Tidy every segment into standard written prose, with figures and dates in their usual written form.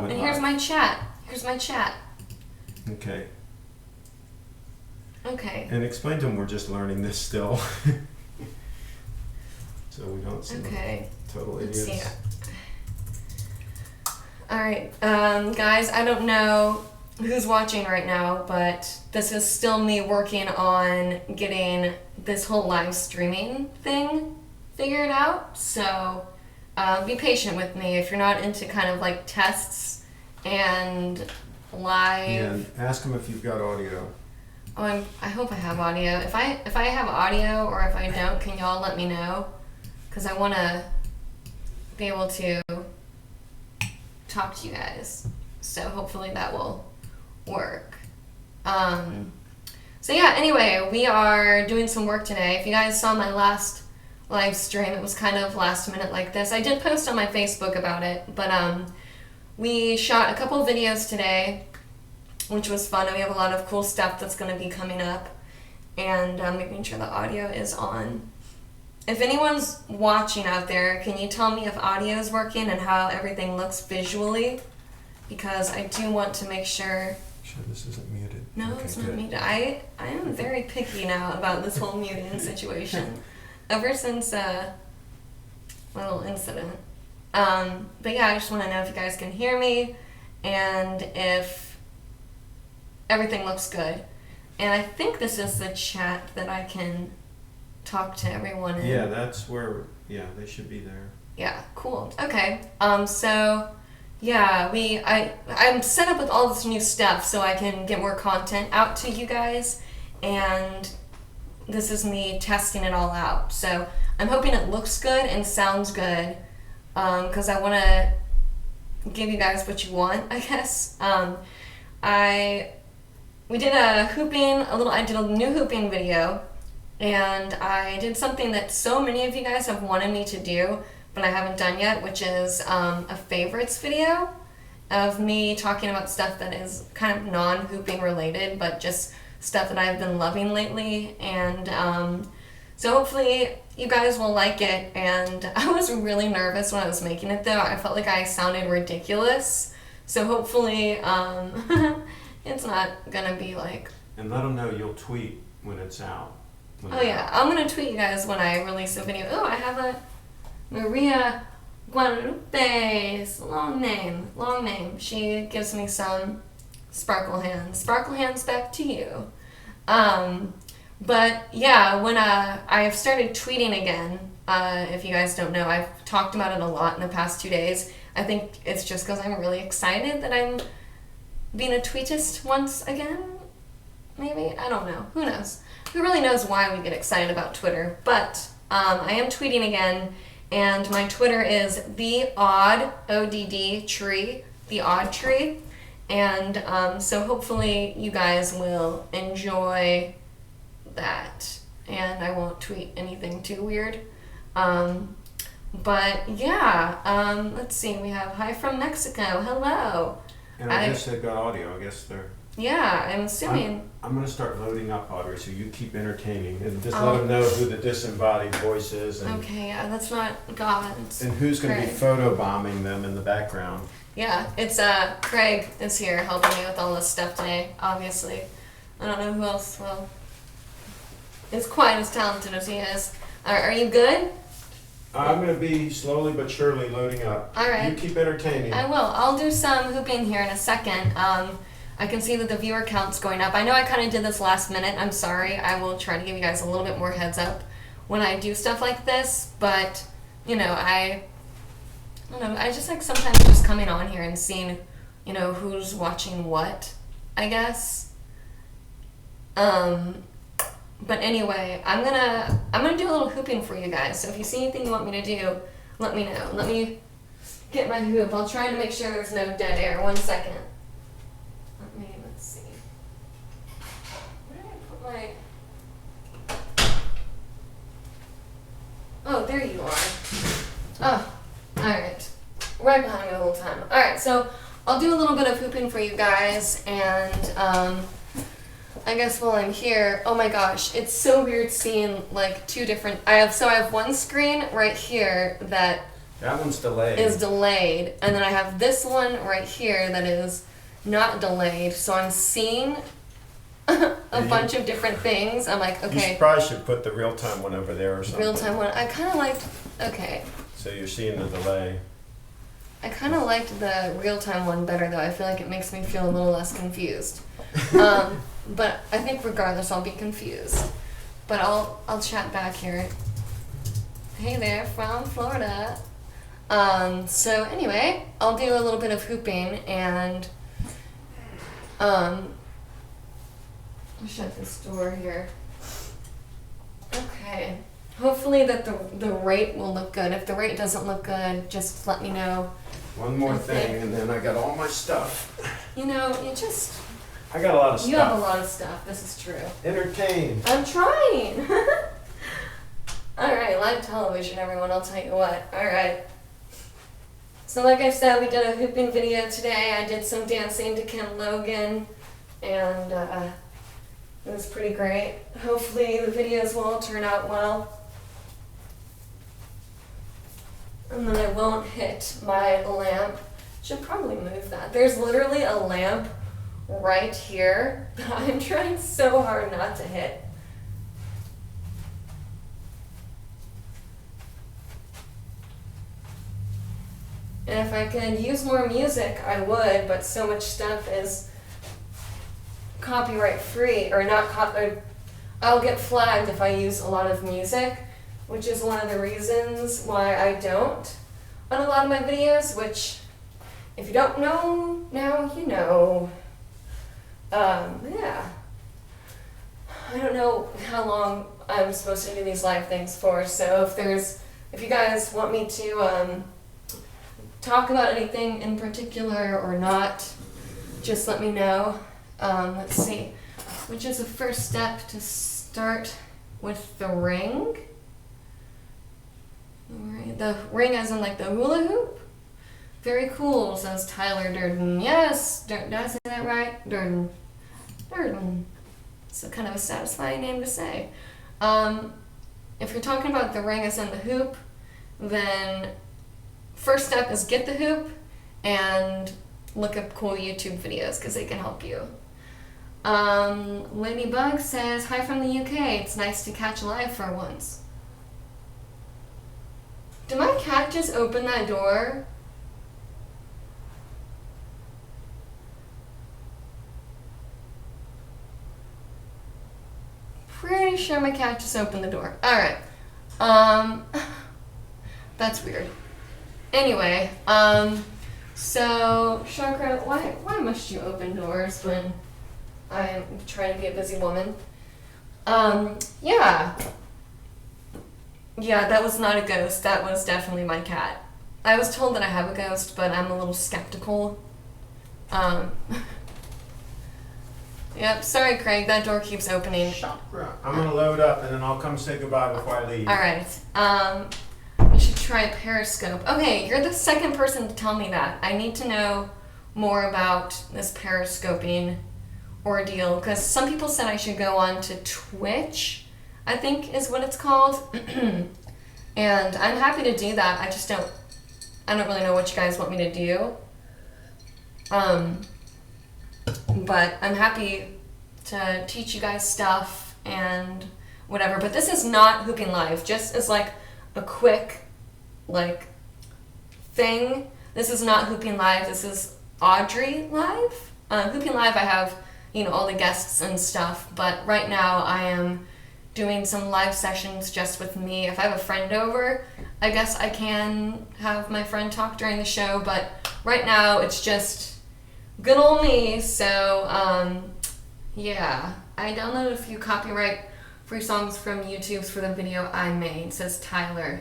And here's my chat. Okay. Okay. And explain to them we're just learning this still. So we don't seem like total idiots. Let's see. Alright, guys, I don't know who's watching right now, but this is still me working on getting this whole live streaming thing figured out. So be patient with me if you're not into kind of like tests and live. Yeah, and ask them if you've got audio. Oh, I hope I have audio. If I have audio or if I don't, can y'all let me know? Because I want to be able to talk to you guys. So hopefully that will work. So yeah, anyway, we are doing some work today. If you guys saw my last live stream, it was kind of last minute like this. I did post on my Facebook about it, but we shot a couple videos today, which was fun, and we have a lot of cool stuff that's going to be coming up, and making sure the audio is on. If anyone's watching out there, can you tell me if audio is working and how everything looks visually? Because I do want to make sure. Sure this isn't muted. No, Okay, it's not good. muted. I am very picky now about this whole muting situation. Ever since my little incident. But yeah, I just want to know if you guys can hear me and if everything looks good. And I think this is the chat that I can talk to everyone in. Yeah, that's where, they should be there. Yeah, cool. Okay. So yeah, I'm set up with all this new stuff so I can get more content out to you guys, and this is me testing it all out. So I'm hoping it looks good and sounds good, because I want to give you guys what you want, I guess. We did I did a new hooping video, and I did something that so many of you guys have wanted me to do, but I haven't done yet, which is a favorites video of me talking about stuff that is kind of non-hooping related, but just stuff that I've been loving lately. And so hopefully you guys will like it. And I was really nervous when I was making it, though. I felt like I sounded ridiculous. So hopefully it's not gonna be like... And let them know you'll tweet when it's out. Oh yeah, I'm gonna tweet you guys when I release a video. Oh, I have a Maria Guadalupe. Long name. She gives me some sparkle hands. Sparkle hands back to you. But yeah, when I've started tweeting again, if you guys don't know, I've talked about it a lot in the past 2 days. I think it's just because I'm really excited that I'm being a tweetist once again. Maybe? I don't know. Who knows? Who really knows why we get excited about Twitter? But I am tweeting again, and my Twitter is the odd ODD tree, the odd tree, and so hopefully you guys will enjoy that, and I won't tweet anything too weird. But yeah, let's see. We have hi from Mexico. Hello. And I guess they've got audio. I guess they're... Yeah, I'm assuming. I'm going to start loading up audio, so you keep entertaining. And just let them know who the disembodied voice is. And, okay, yeah, that's not God. And who's going to be photobombing them in the background. Yeah, it's Craig is here helping me with all this stuff today, obviously. I don't know who else is quite as talented as he is. Are you good? I'm going to be slowly but surely loading up. All right. You keep entertaining. I will. I'll do some hooping here in a second. I can see that the viewer count's going up. I know I kind of did this last minute. I'm sorry. I will try to give you guys a little bit more heads up when I do stuff like this. But, you know, I don't know. I just like sometimes just coming on here and seeing, you know, who's watching what, I guess. But anyway, I'm gonna do a little hooping for you guys. So if you see anything you want me to do, let me know. Let me get my hoop. I'll try to make sure there's no dead air. 1 second. Let's see. Where did I put my... Oh, there you are. Oh, alright. Right behind me the whole time. Alright, so I'll do a little bit of hooping for you guys, and I guess while I'm here, oh my gosh, it's so weird seeing like two different, I have one screen right here that That one's delayed. is delayed, and then I have this one right here that is not delayed. So I'm seeing a bunch of different things. I'm like, You okay, probably should put the real-time one over there or something. real time one. I kind of liked. Okay, So you're seeing the delay. I kind of liked the real time one better though. I feel like it makes me feel a little less confused. But I think regardless, I'll be confused. But I'll chat back here. Hey there, from Florida. So anyway, I'll do a little bit of hooping and I'll shut this door here. Okay. Hopefully that the rate will look good. If the rate doesn't look good, just let me know. One more Okay. thing, and then I got all my stuff. You know, I got a lot of stuff. you have a lot of stuff. This is true. Entertain. I'm trying. All right, live television, everyone. I'll tell you what. All right. So like I said, we did a hooping video today. I did some dancing to Ken Logan, and it was pretty great. Hopefully the videos will all turn out well. And then I won't hit my lamp. Should probably move that. There's literally a lamp right here that I'm trying so hard not to hit. And if I could use more music, I would, but so much stuff is copyright free, or not I'll get flagged if I use a lot of music, which is one of the reasons why I don't on a lot of my videos, which if you don't know, now you know. Yeah. I don't know how long I'm supposed to do these live things for, so if you guys want me to talk about anything in particular or not, just let me know. Let's see, which is the first step to start with the ring. The ring as in like the hula hoop. Very cool, says Tyler Durden. Yes, did I say that right? Durden. Durden. It's kind of a satisfying name to say. If you're talking about the ring as in the hoop, then first step is get the hoop and look up cool YouTube videos because they can help you. Ladybug says, hi from the UK. It's nice to catch live for once. Did my cat just open that door? Pretty sure my cat just opened the door. Alright. That's weird. Anyway, so Chakra, why must you open doors when I'm trying to be a busy woman? Yeah. Yeah, that was not a ghost. That was definitely my cat. I was told that I have a ghost, but I'm a little skeptical. Yep, sorry Craig, that door keeps opening. Chakra. I'm gonna load up, and then I'll come say goodbye before I leave. Alright, we should try Periscope. Okay, you're the second person to tell me that. I need to know more about this Periscoping ordeal, because some people said I should go on to Twitch, I think is what it's called. And I'm happy to do that. I don't really know what you guys want me to do. But I'm happy to teach you guys stuff and whatever. But this is not Hooping Live, just as like a quick thing. This is not Hooping Live, this is Audrey Live. Hooping Live I have, all the guests and stuff, but right now I am doing some live sessions just with me. If I have a friend over, I guess I can have my friend talk during the show, but right now it's just good old me. So yeah, I downloaded a few copyright-free songs from YouTube for the video I made, says Tyler.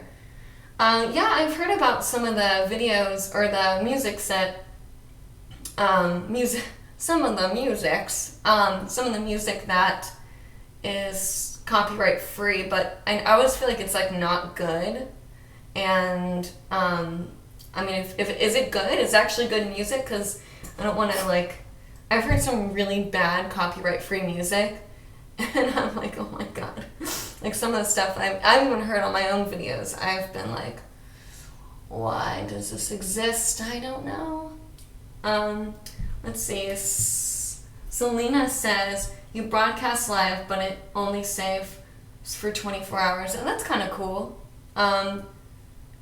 Yeah, I've heard about some of the videos or the music set, some of the music that is copyright-free, but I always feel like it's like not good. And I mean, if is it good? Is it actually good music? Because I don't want to I've heard some really bad copyright-free music, and I'm like, oh my god. Like some of the stuff I've even heard on my own videos, I've been like, why does this exist? I don't know. Let's see. Selena says, you broadcast live, but it only saves for 24 hours. And that's kind of cool.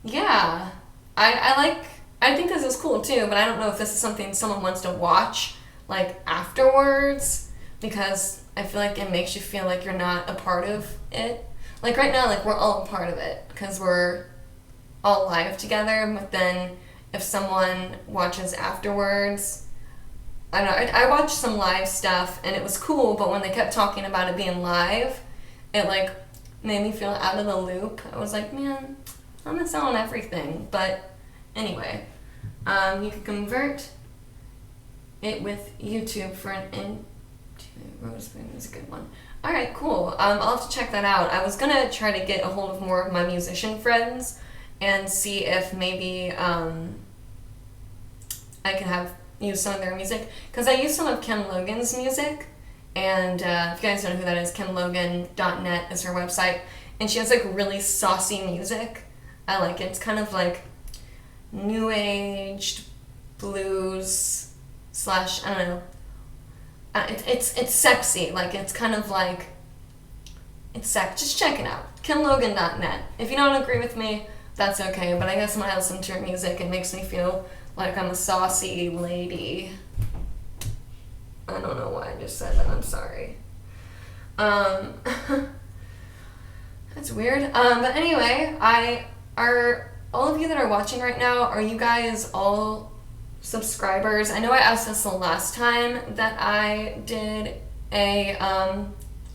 Yeah. I think this is cool too, but I don't know if this is something someone wants to watch, like, afterwards, because I feel like it makes you feel like you're not a part of it. Like, right now, like, we're all a part of it, because we're all live together, but then if someone watches afterwards, I don't know, I watched some live stuff, and it was cool, but when they kept talking about it being live, it, like, made me feel out of the loop. I was like, man, I'm gonna sell on everything, but anyway, you can convert it with YouTube for an Roseberry is a good one. Alright, cool. I'll have to check that out. I was gonna try to get a hold of more of my musician friends and see if maybe I can use some of their music, because I use some of Kim Logan's music, and if you guys don't know who that is, kimlogan.net is her website, and she has like really saucy music. I like it. It's kind of like new age blues / I don't know. It's sexy. Like, it's kind of like, it's sex. Just check it out. kimlogan.net. If you don't agree with me, that's okay, but I guess when I listen to her music, it makes me feel like I'm a saucy lady. I don't know why I just said that. I'm sorry. That's weird. But anyway, are all of you that are watching right now, are you guys all subscribers? I know I asked this the last time that I did a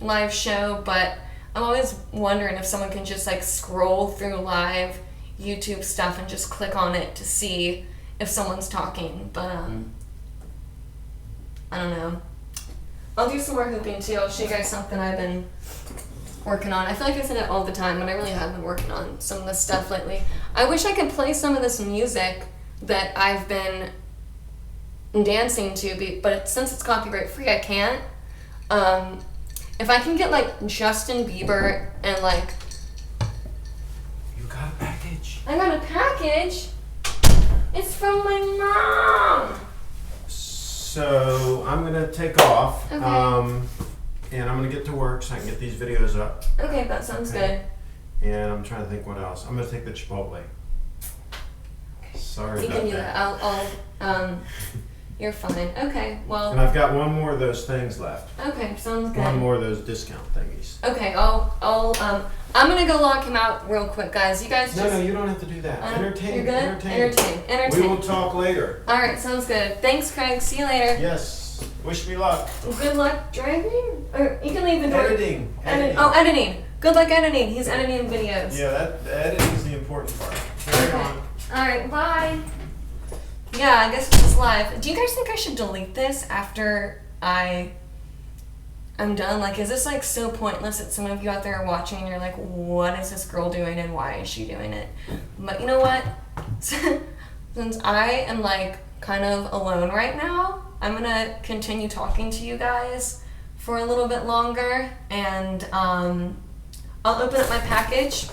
live show, but I'm always wondering if someone can just like scroll through live YouTube stuff and just click on it to see if someone's talking, but I don't know. I'll do some more hooping too. I'll show you guys something I've been working on. I feel like I say that all the time, but I really have been working on some of this stuff lately. I wish I could play some of this music that I've been dancing to, but since it's copyright free, I can't. If I can get like Justin Bieber and like... You got a package. I got a package? It's from my mom! So I'm gonna take off, Okay. and I'm gonna get to work so I can get these videos up. Okay, that sounds good. And I'm trying to think what else. I'm gonna take the Chipotle. Sorry You about can do that. that. I'll you're fine. Okay, And well, I've got one more of those things left. okay, sounds good. One more of those discount thingies. Okay, I'm gonna go lock him out real quick, guys. You guys just... No, you don't have to do that. Entertain. You're good? Entertain. Entertain. We will talk later. Alright, sounds good. Thanks, Craig. See you later. Yes. Wish me luck. Good luck driving? Or you can leave the door. Editing. Editing. Good luck editing. He's editing videos. Yeah, that editing is the important part. Carry on. Alright, bye. Yeah, I guess this is live. Do you guys think I should delete this after I'm done? Like, is this like so pointless that some of you out there are watching and you're like, what is this girl doing and why is she doing it? But you know what? Since I am like kind of alone right now, I'm gonna continue talking to you guys for a little bit longer, and I'll open up my package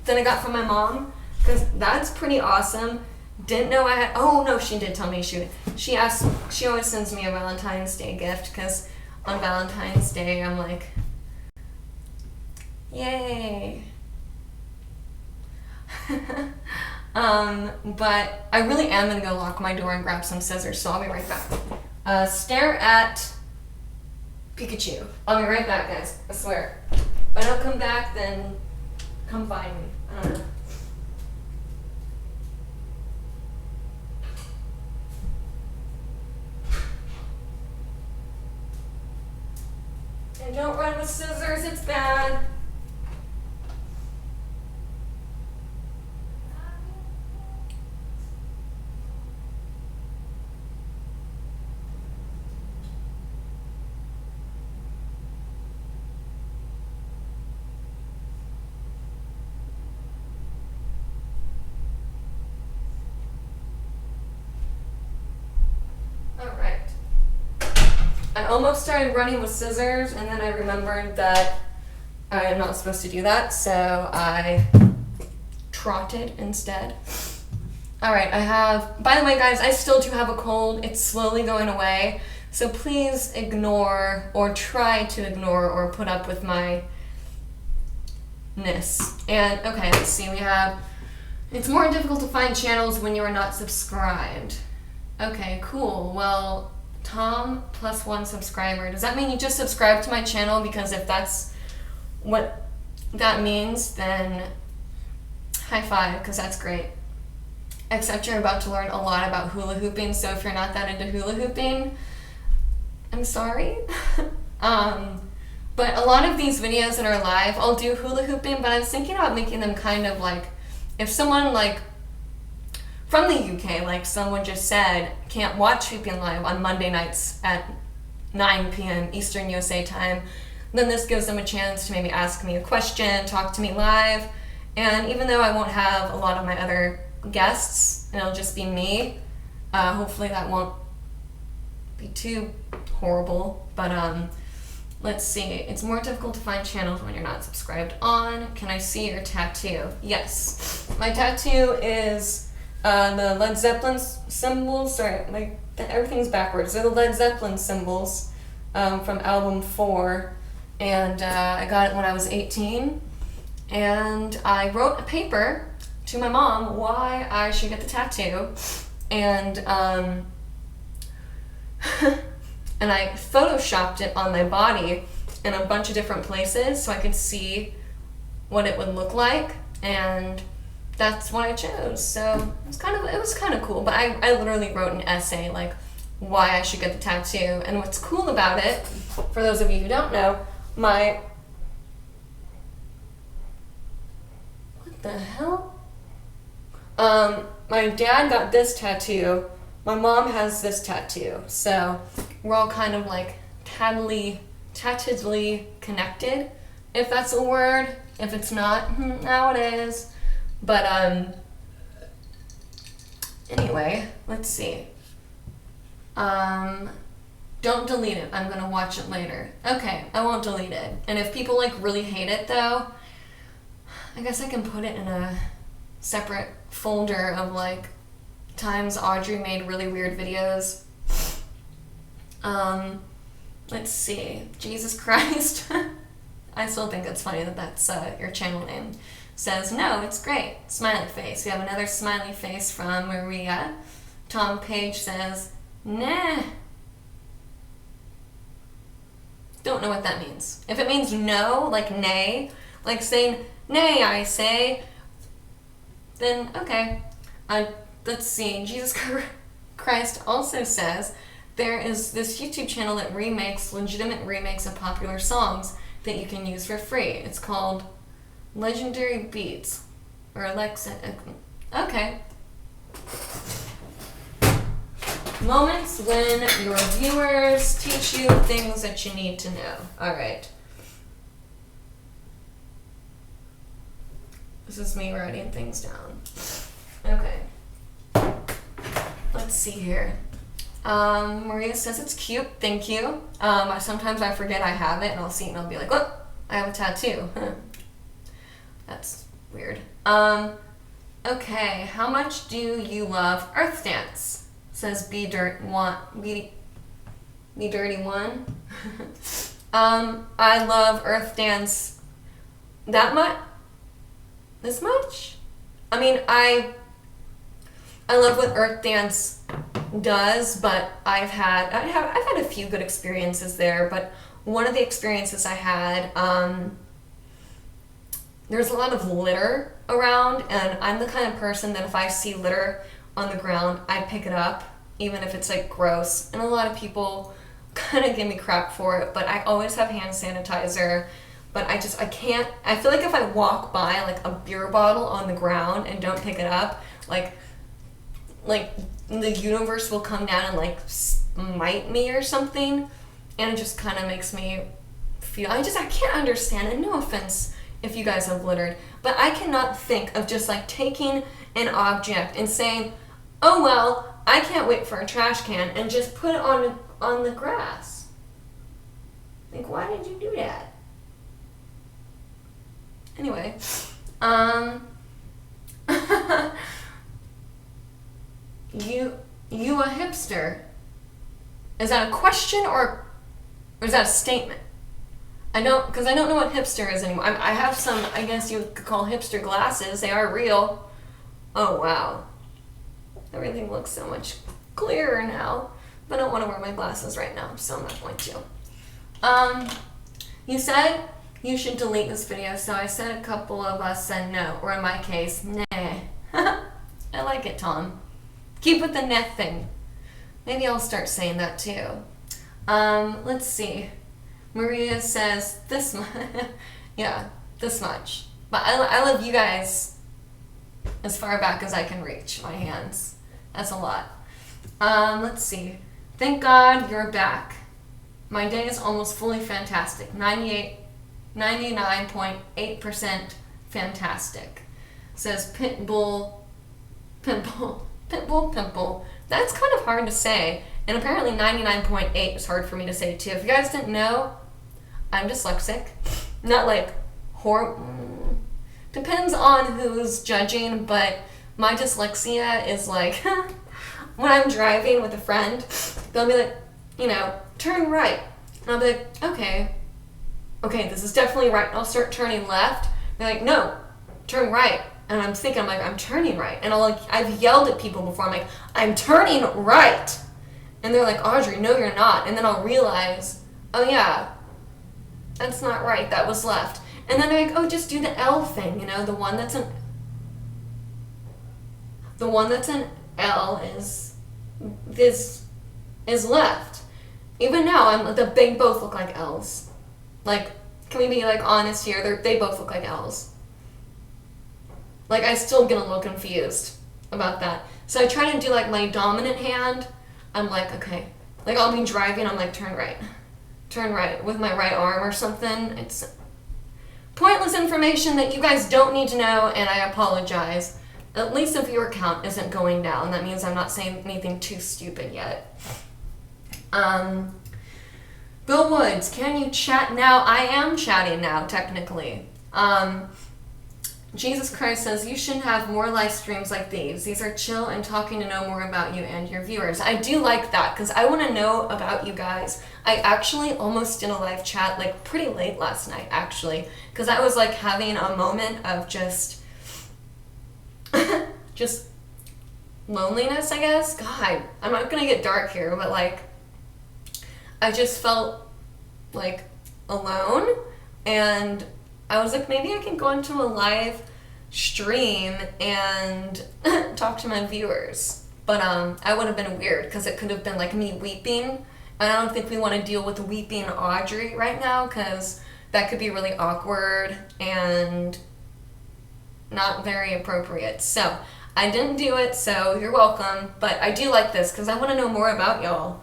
that I got from my mom, because that's pretty awesome. Didn't know I had... Oh, no, she did tell me she always sends me a Valentine's Day gift, because on Valentine's Day, I'm like, yay. But I really am going to go lock my door and grab some scissors, so I'll be right back. Stare at Pikachu. I'll be right back, guys. I swear. If I don't come back, then come find me. I don't know. And don't run with scissors, it's bad. Alright. I almost started running with scissors, and then I remembered that I am not supposed to do that, so I trotted instead. Alright, I have... By the way, guys, I still do have a cold. It's slowly going away. So please ignore, or try to ignore, or put up with my ness. And, okay, let's see. We have... It's more difficult to find channels when you are not subscribed. Okay, cool. Well, Tom +1 subscriber. Does that mean you just subscribed to my channel? Because if that's what that means, then high five, because that's great. Except you're about to learn a lot about hula hooping, so if you're not that into hula hooping, I'm sorry. But a lot of these videos that are live, I'll do hula hooping, but I was thinking about making them kind of like, if someone like from the UK, like someone just said, can't watch Hooping Live on Monday nights at 9 p.m. Eastern USA time, then this gives them a chance to maybe ask me a question, talk to me live, and even though I won't have a lot of my other guests, and it'll just be me, hopefully that won't be too horrible, but let's see. It's more difficult to find channels when you're not subscribed on. Can I see your tattoo? Yes. My tattoo is the Led Zeppelin symbols. Sorry, everything's backwards. They're the Led Zeppelin symbols from album 4. And I got it when I was 18. And I wrote a paper to my mom why I should get the tattoo. And and I photoshopped it on my body in a bunch of different places so I could see what it would look like, and that's what I chose. So it was kind of cool, but I literally wrote an essay like why I should get the tattoo. And what's cool about it, for those of you who don't know, what the hell? My dad got this tattoo. My mom has this tattoo, so we're all kind of like tattedly connected, if that's a word. If it's not, now it is. But anyway, let's see. Don't delete it. I'm gonna watch it later. Okay, I won't delete it. And if people like really hate it though, I guess I can put it in a separate folder of like times Audrey made really weird videos. Let's see. Jesus Christ. I still think it's funny that that's your channel name. Says, no, it's great. Smiley face. We have another smiley face from Maria. Tom Page says, nah. Don't know what that means. If it means no, like nay, like saying, nay, I say, then okay. Let's see. Jesus Christ also says there is this YouTube channel that legitimate remakes of popular songs that you can use for free. It's called Legendary Beats, or Alexa. Okay. Moments when your viewers teach you things that you need to know. Alright. This is me writing things down. Okay. Let's see here. Maria says it's cute. Thank you. Sometimes I forget I have it, and I'll see it and I'll be like, oh, I have a tattoo. That's weird. Okay. How much do you love Earth Dance? Says Be Dirty One. I love Earth Dance that much. This much? I mean, I love what Earth Dance does, but I've had a few good experiences there. But one of the experiences I had, there's a lot of litter around, and I'm the kind of person that if I see litter on the ground, I pick it up, even if it's like gross. And a lot of people kind of give me crap for it, but I always have hand sanitizer. But I can't, I feel like if I walk by like a beer bottle on the ground and don't pick it up, like the universe will come down and like smite me or something. And it just kind of makes me feel, I can't understand it. No offense if you guys have littered, but I cannot think of just like taking an object and saying, oh well, I can't wait for a trash can, and just put it on the grass. Like, why did you do that? Anyway, you a hipster. Is that a question or is that a statement? Because I don't know what hipster is anymore. I have some, I guess you could call hipster glasses. They are real. Oh, wow. Everything looks so much clearer now. But I don't want to wear my glasses right now, so I'm not going to. You said you should delete this video, so I said a couple of us said no, or in my case, nah. I like it, Tom. Keep with the nah thing. Maybe I'll start saying that too. Let's see. Maria says this much. Yeah, this much. But I love you guys as far back as I can reach my hands. That's a lot. Let's see. Thank God you're back. My day is almost fully fantastic. 99.8% fantastic. Says Pitbull. That's kind of hard to say. And apparently 99.8 is hard for me to say too. If you guys didn't know, I'm dyslexic. Not like depends on who's judging, but my dyslexia is like when I'm driving with a friend, they'll be like, turn right. And I'll be like, okay, this is definitely right. And I'll start turning left. They're like, no, turn right. And I'm thinking, I'm turning right. And I've yelled at people before. I'm like, I'm turning right. And they're like, Audrey, no, you're not. And then I'll realize, oh yeah, that's not right. That was left. And then they're like, oh, just do the L thing. The one that's an L is left. Even now, they both look like L's. Like, can we be honest here? They both look like L's. I still get a little confused about that. So I try to do my dominant hand. I'm like, okay. I'll be driving, I'm like, turn right with my right arm or something. It's pointless information that you guys don't need to know, and I apologize. At least the viewer count isn't going down. That means I'm not saying anything too stupid yet. Bill Woods, can you chat now? I am chatting now, technically. Jesus Christ says, you should have more live streams like these. These are chill and talking to know more about you and your viewers. I do like that because I want to know about you guys. I actually almost did a live chat pretty late last night, actually, because I was having a moment of just loneliness, I guess. God, I'm not going to get dark here, but I just felt alone, and I was like, maybe I can go into a live stream and talk to my viewers. But I would have been weird because it could have been me weeping. And I don't think we want to deal with weeping Audrey right now because that could be really awkward and not very appropriate. So I didn't do it, so you're welcome. But I do like this because I want to know more about y'all.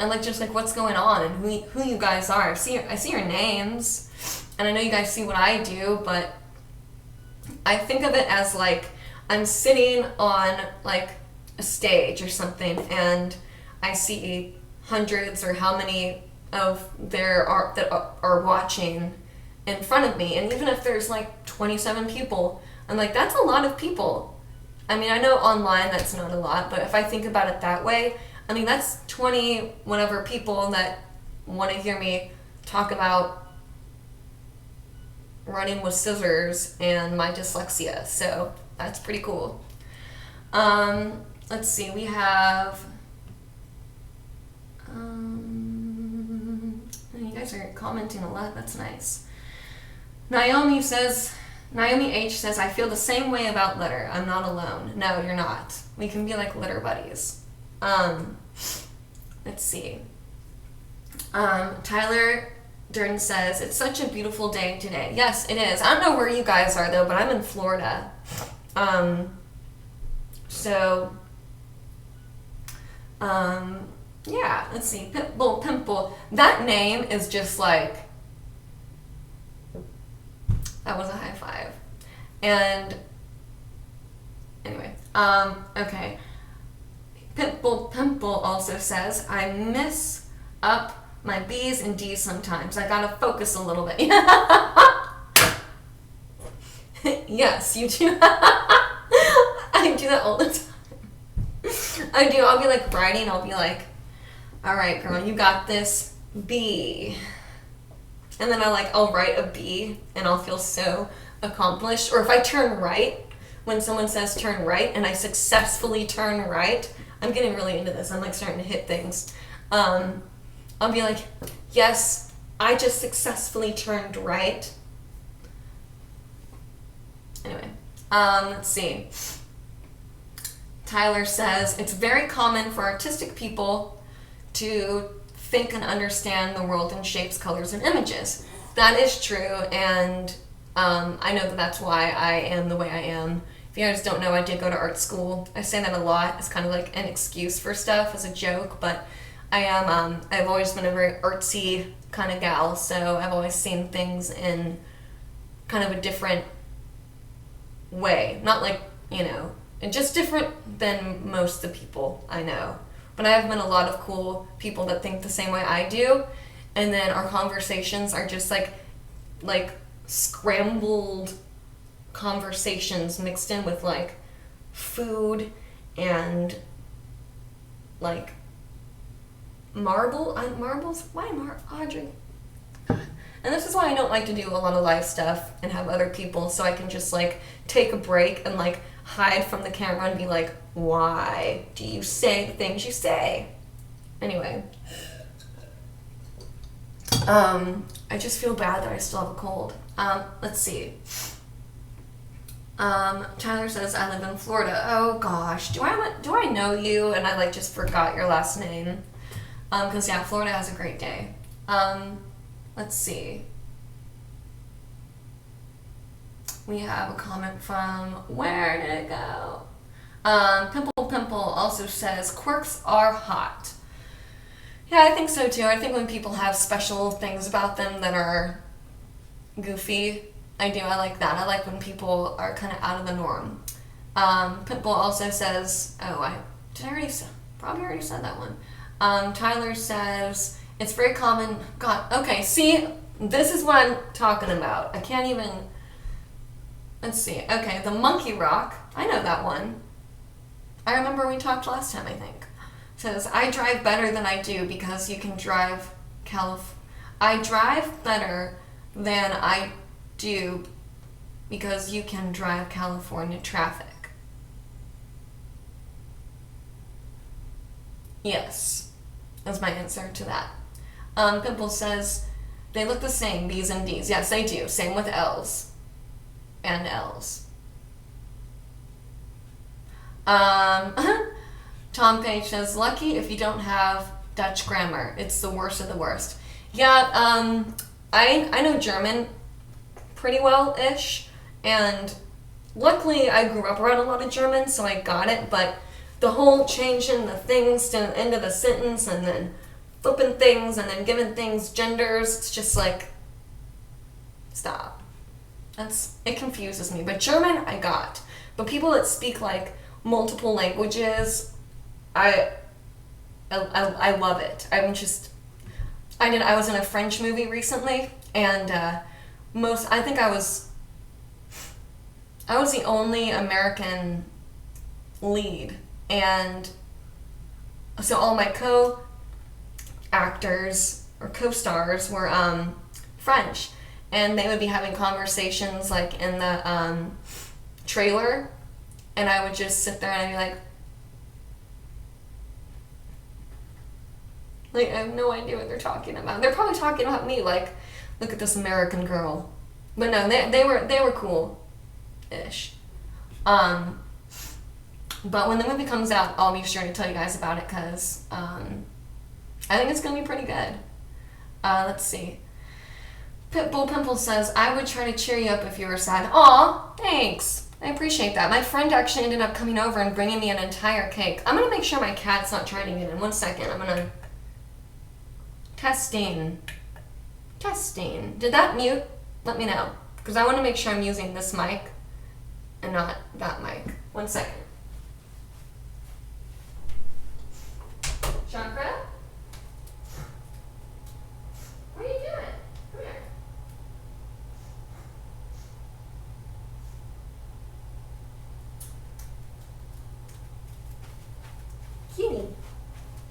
And just what's going on and who you guys are. I see your names, and I know you guys see what I do, but I think of it as I'm sitting on a stage or something, and I see hundreds or how many of there are that are watching in front of me, and even if there's 27 people, I'm that's a lot of people. I mean, I know online that's not a lot, but if I think about it that way, I mean, that's 20 whatever people that want to hear me talk about running with scissors and my dyslexia. So that's pretty cool. Let's see, we have... you guys are commenting a lot, that's nice. Naomi H says, I feel the same way about litter. I'm not alone. No, you're not. We can be litter buddies. Let's see. Tyler Durden says, it's such a beautiful day today. Yes, it is. I don't know where you guys are though, but I'm in Florida. Yeah, let's see. Pitbull Pimple. That name is just that was a high five. And anyway, okay. Pitbull Pimple also says, I miss up my B's and D's sometimes. I gotta focus a little bit. Yes, you do. I that all the time. I do. I'll be like writing. I'll be like, all right, girl, you got this. B. And then I'll write a B and I'll feel so accomplished. Or if I turn right, when someone says turn right and I successfully turn right, I'm getting really into this. I'm like starting to hit things. I'll be like, yes, I just successfully turned right. Anyway, let's see. Tyler says, it's very common for artistic people to think and understand the world in shapes, colors, and images. That is true, and I know that that's why I am the way I am. If you guys don't know, I did go to art school. I say that a lot as kind of like an excuse for stuff, as a joke, but I am, I've always been a very artsy kind of gal, so I've always seen things in kind of a different way. Not like, you know, just different than most of the people I know. But I have met a lot of cool people that think the same way I do, and then our conversations are just like scrambled conversations mixed in with like food and like marbles. Why Audrey? And this is why I don't like to do a lot of live stuff and have other people, so I can just like take a break and like hide from the camera and be like, why do you say the things you say? Anyway, I just feel bad that I still have a cold. Let's see. Tyler says, I live in Florida. Oh gosh, do I know you? And I like just forgot your last name. Cause yeah, Florida has a great day. Let's see. We have a comment from, where did it go? Pimple also says, quirks are hot. Yeah, I think so too. I think when people have special things about them that are goofy, I like that. I like when people are kind of out of the norm. Pimple also says, probably already said that one. Tyler says, it's very common. God, okay, see, this is what I'm talking about. I can't even, let's see. Okay, the Monkey Rock, I know that one. I remember we talked last time, I think. Says, I drive better than I do because you can drive I drive better than I do because you can drive California traffic. Yes, that's my answer to that. Pimple says, they look the same, B's and D's. Yes, they do. Same with L's and L's. Tom Page says, lucky if you don't have Dutch grammar. It's the worst of the worst. Yeah, I know German pretty well-ish, and luckily I grew up around a lot of German, so I got it, but the whole changing the things to the end of the sentence and then flipping things and then giving things genders, it's just like, stop. It confuses me. But German, I got. But people that speak like multiple languages, I love it. I was in a French movie recently, and I think I was the only American lead, and so all my co-actors or co-stars were French, and they would be having conversations like in the trailer, and I would just sit there and I'd be like, I have no idea what they're talking about. They're probably talking about me, like, look at this American girl. But no, they were cool-ish. But when the movie comes out, I'll be sure to tell you guys about it, because I think it's going to be pretty good. Let's see. Pitbull Pimple says, I would try to cheer you up if you were sad. Aw, thanks. I appreciate that. My friend actually ended up coming over and bringing me an entire cake. I'm going to make sure my cat's not trying to get in. 1 second. I'm going to... Testing. Did that mute? Let me know. Because I want to make sure I'm using this mic and not that mic. 1 second. Chakra? What are you doing? Come here.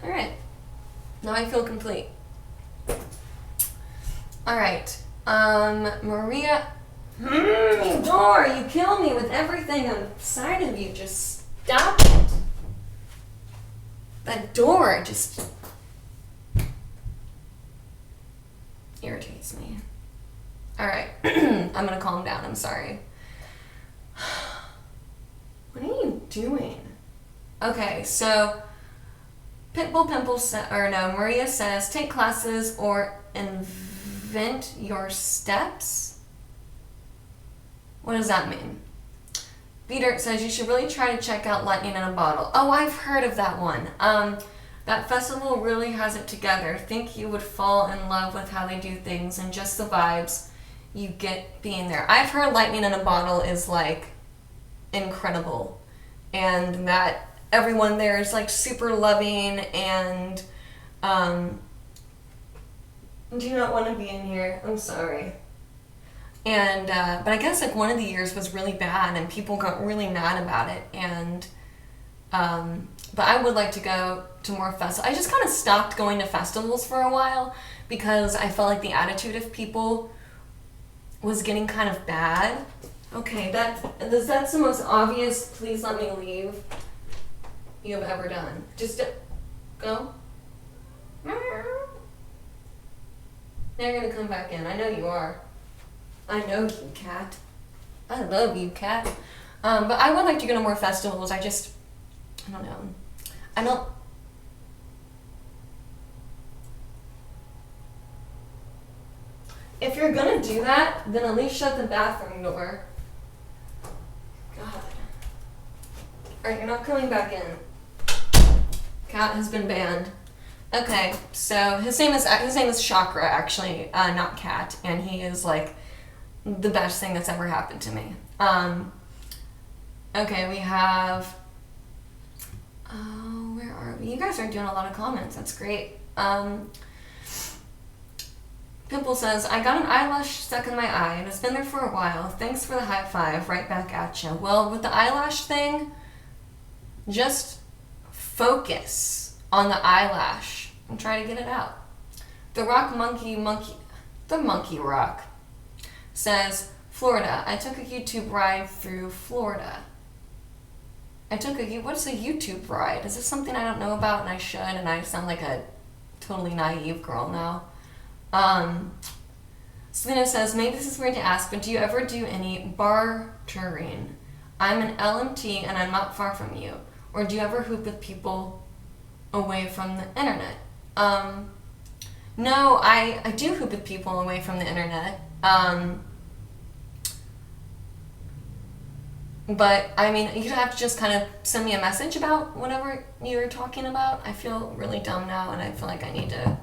Alright. Now I feel complete. Alright. Maria. You door! You kill me with everything inside of you. Just stop it. That door just irritates me. Alright. I'm gonna calm down. I'm sorry. What are you doing? Okay, so Pitbull Pimple Maria says, take classes or invent your steps? What does that mean? Beater says, you should really try to check out Lightning in a Bottle. Oh, I've heard of that one. That festival really has it together. Think you would fall in love with how they do things and just the vibes you get being there. I've heard Lightning in a Bottle is like incredible, and that everyone there is like super loving and do not want to be in here. I'm sorry. And but I guess like one of the years was really bad and people got really mad about it, and but I would like to go to more festivals. I just kind of stopped going to festivals for a while because I felt like the attitude of people was getting kind of bad. Okay, that's the most obvious please let me leave you have ever done. Just go. Now you're gonna come back in. I know you are. I know you, cat. I love you, cat. But I would like to go to more festivals. I don't know. If you're gonna do that, then at least shut the bathroom door. God. Alright, you're not coming back in. Cat has been banned. Okay, so his name is Chakra, actually, not Cat, and he is like the best thing that's ever happened to me. Okay, we have. Oh, where are we? You guys are doing a lot of comments. That's great. Pimple says, I got an eyelash stuck in my eye and it's been there for a while. Thanks for the high five. Right back at you. Well, with the eyelash thing, just focus on the eyelash and try to get it out. The Monkey Rock says, Florida. I took a YouTube ride through Florida. What's a YouTube ride? Is this something I don't know about and I should, and I sound like a totally naive girl now? Selena says, maybe this is weird to ask, but do you ever do any bartering? I'm an LMT and I'm not far from you. Or do you ever hoop with people away from the internet? No, I do hoop with people away from the internet. But, I mean, you'd have to just kind of send me a message about whatever you're talking about. I feel really dumb now, and I feel like I need to,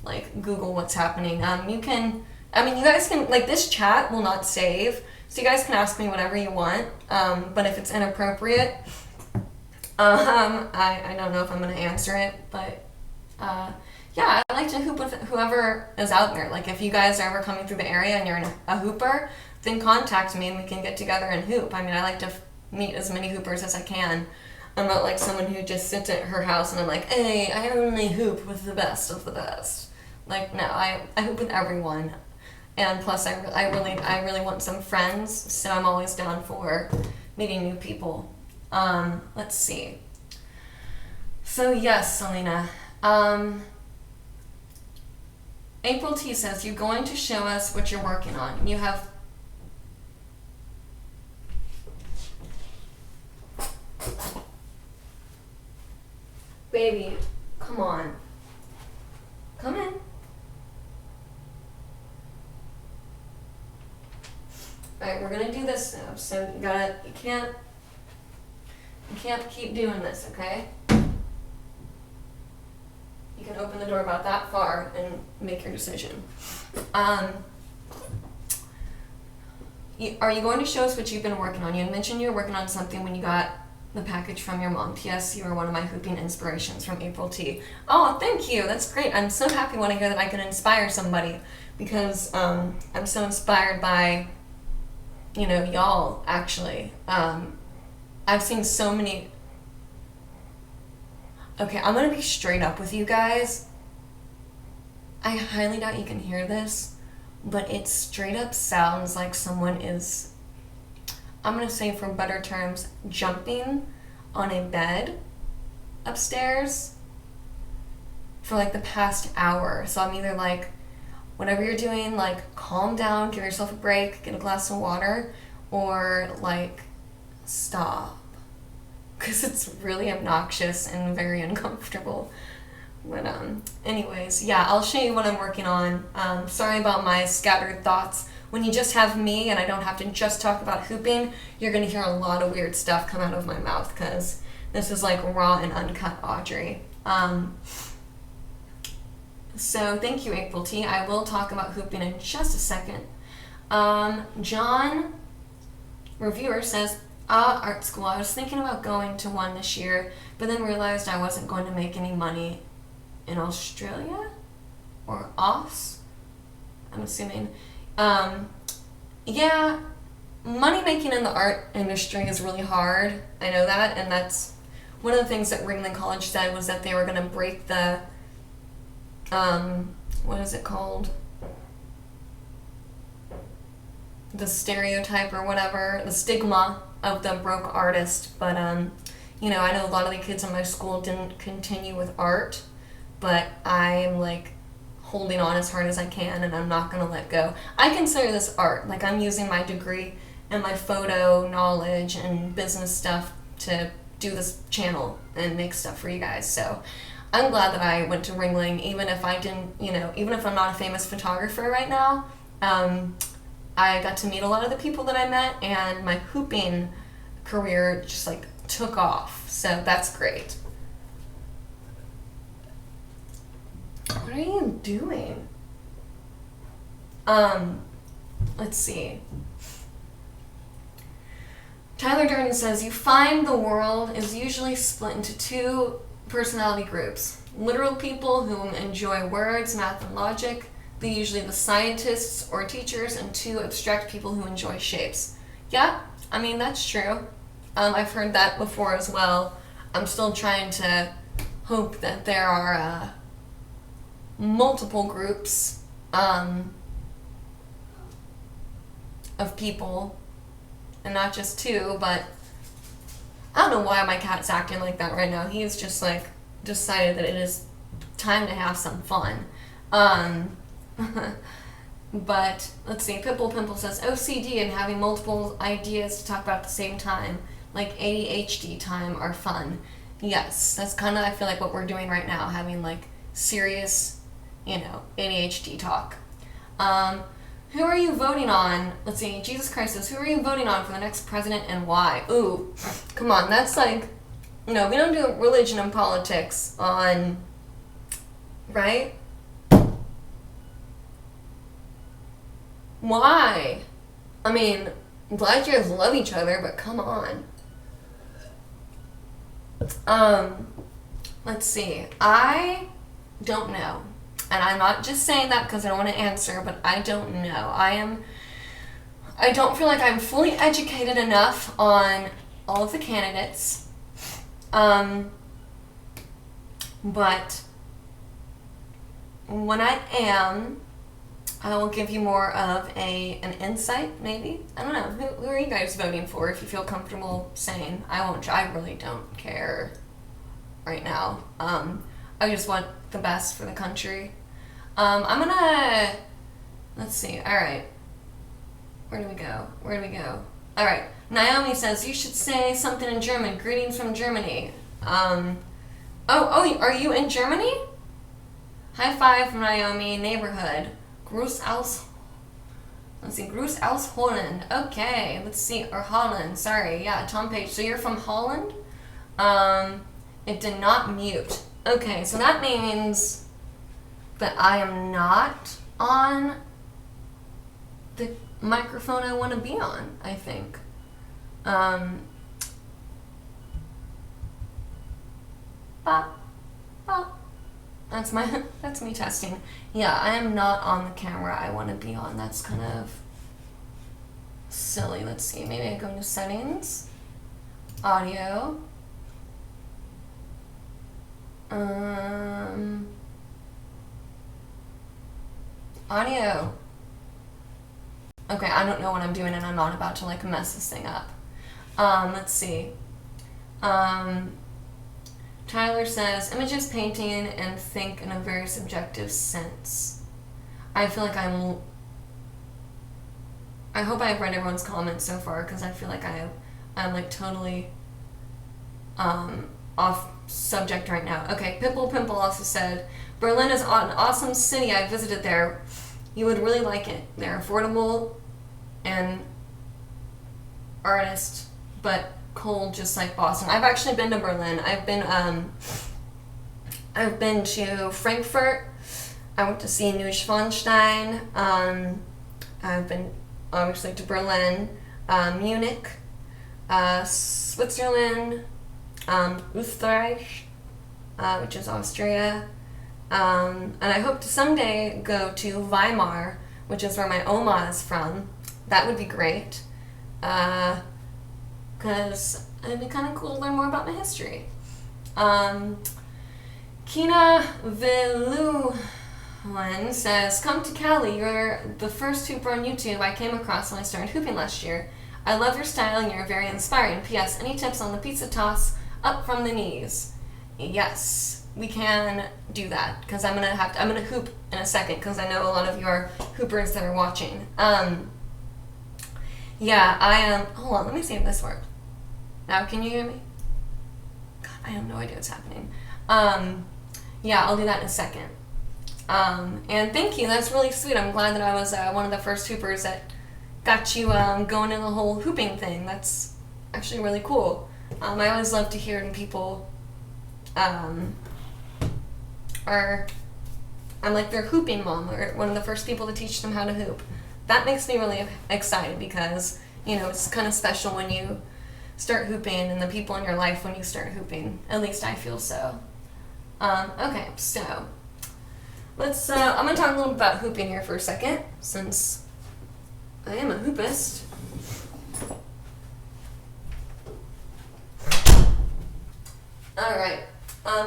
like, Google what's happening. You guys can, like, this chat will not save, so you guys can ask me whatever you want, but if it's inappropriate, I don't know if I'm going to answer it, but, yeah, I like to hoop with whoever is out there. Like, if you guys are ever coming through the area and you're a hooper, then contact me and we can get together and hoop. I mean, I like to meet as many hoopers as I can. I'm not like someone who just sits at her house and I'm like, hey, I only hoop with the best of the best. Like, no, I hoop with everyone. And plus, I really want some friends, so I'm always down for meeting new people. Let's see. So yes, Selena. April T says, you're going to show us what you're working on. You have... Baby, come on. Come in. Alright, we're gonna do this now, so you can't keep doing this, okay? You can open the door about that far and make your decision. Are you going to show us what you've been working on? You had mentioned you were working on something when you got the package from your mom. P.S. You were one of my hooping inspirations from April T. Oh, thank you. That's great. I'm so happy when I hear that I can inspire somebody because I'm so inspired by, y'all, actually. I've seen so many... Okay, I'm gonna be straight up with you guys. I highly doubt you can hear this, but it straight up sounds like someone is, I'm gonna say for better terms, jumping on a bed upstairs for like the past hour. So I'm either like, whatever you're doing, like calm down, give yourself a break, get a glass of water, or like stop. Because it's really obnoxious and very uncomfortable. But anyways, yeah, I'll show you what I'm working on. Sorry about my scattered thoughts. When you just have me and I don't have to just talk about hooping, you're gonna hear a lot of weird stuff come out of my mouth because this is like raw and uncut Audrey. So thank you, April T. I will talk about hooping in just a second. John, reviewer, says, art school. I was thinking about going to one this year, but then realized I wasn't going to make any money in Australia or Aus, I'm assuming. Yeah, money making in the art industry is really hard. I know that, and that's one of the things that Ringling College said was that they were going to break the, what is it called? The stereotype or whatever, the stigma of the broke artist. But, you know, I know a lot of the kids in my school didn't continue with art, but I'm like holding on as hard as I can and I'm not going to let go. I consider this art. Like, I'm using my degree and my photo knowledge and business stuff to do this channel and make stuff for you guys. So I'm glad that I went to Ringling, even if I didn't, you know, even if I'm not a famous photographer right now. I got to meet a lot of the people that I met, and my hooping career just like took off. So that's great. What are you doing? Let's see. Tyler Durden says, you find the world is usually split into two personality groups. Literal people who enjoy words, math, and logic. They're usually the scientists or teachers, and two abstract people who enjoy shapes. Yeah, I mean, that's true. I've heard that before as well. I'm still trying to hope that there are multiple groups of people, and not just two, but I don't know why my cat's acting like that right now. He's just like decided that it is time to have some fun. But let's see, Pimple says OCD and having multiple ideas to talk about at the same time, like ADHD time, are fun. Yes, that's kind of, I feel like, what we're doing right now, having like serious, you know, ADHD talk. Who are you voting on? Let's see, Jesus Christ says, who are you voting on for the next president and why? Ooh, come on, that's like, you know, we don't do religion and politics on, right? Why? I mean, I'm glad you guys love each other, but come on. Let's see. I don't know. And I'm not just saying that because I don't want to answer, but I don't know. I don't feel like I'm fully educated enough on all of the candidates. But when I am, I will give you more of an insight, maybe. I don't know. Who are you guys voting for, if you feel comfortable saying? I really don't care right now. I just want the best for the country. I'm gonna, let's see, alright. Where do we go? Alright, Naomi says, you should say something in German. Greetings from Germany. Oh, are you in Germany? High five from Naomi, neighborhood. Gruß aus, let's see, Gruß aus Holland. Okay, let's see, or Holland, sorry, yeah, Tom Page. So you're from Holland? It did not mute. Okay, so that means that I am not on the microphone I want to be on, I think. That's me testing. Yeah, I am not on the camera I want to be on. That's kind of silly. Let's see, maybe I go into settings, audio. Audio. Okay, I don't know what I'm doing and I'm not about to like mess this thing up. Let's see. Tyler says, images, painting, and think in a very subjective sense. I feel like I hope I've read everyone's comments so far, because I feel like I'm like totally off subject right now. Okay, Pimple also said, Berlin is an awesome city. I visited there. You would really like it. They're affordable and artist, but cold, just like Boston. I've actually been to Berlin. I've been to Frankfurt. I went to see Neuschwanstein. I've been obviously to Berlin, Munich, Switzerland, Österreich, which is Austria, and I hope to someday go to Weimar, which is where my Oma is from. That would be great, because it'd be kind of cool to learn more about my history. Kina Veluwen says, come to Cali. You're the first hooper on YouTube I came across when I started hooping last year. I love your style and you're very inspiring. P.S. Any tips on the pizza toss up from the knees? Yes, we can do that, because I'm gonna hoop in a second, because I know a lot of you are hoopers that are watching. Yeah, I am. Hold on, let me see if this works. Now, can you hear me? God, I have no idea what's happening. Yeah, I'll do that in a second. And thank you, that's really sweet. I'm glad that I was one of the first hoopers that got you going in the whole hooping thing. That's actually really cool. I always love to hear when people I'm like their hooping mom, or one of the first people to teach them how to hoop. That makes me really excited, because, you know, it's kind of special when you start hooping and the people in your life when you start hooping. At least I feel so. Okay, so let's, I'm going to talk a little about hooping here for a second, since I am a hoopist. Alright,